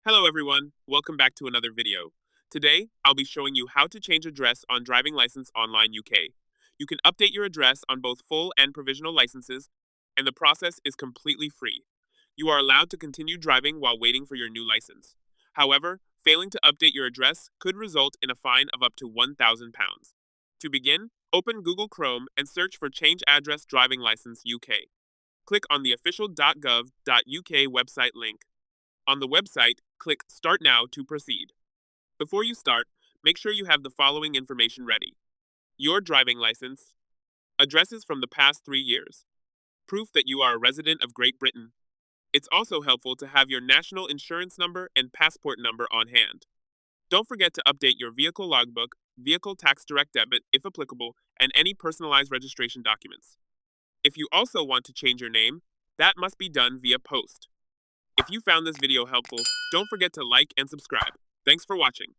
Hello everyone, welcome back to another video. Today, I'll be showing you how to change address on Driving License Online UK. You can update your address on both full and provisional licenses, and the process is completely free. You are allowed to continue driving while waiting for your new license. However, failing to update your address could result in a fine of up to £1,000. To begin, open Google Chrome and search for Change Address Driving License UK. Click on the official.gov.uk website link. On the website, click Start Now to proceed. Before you start, make sure you have the following information ready: your driving license, addresses from the past 3 years, proof that you are a resident of Great Britain. It's also helpful to have your national insurance number and passport number on hand. Don't forget to update your vehicle logbook, vehicle tax direct debit if applicable, and any personalized registration documents. If you also want to change your name, that must be done via post. If you found this video helpful, don't forget to like and subscribe. Thanks for watching.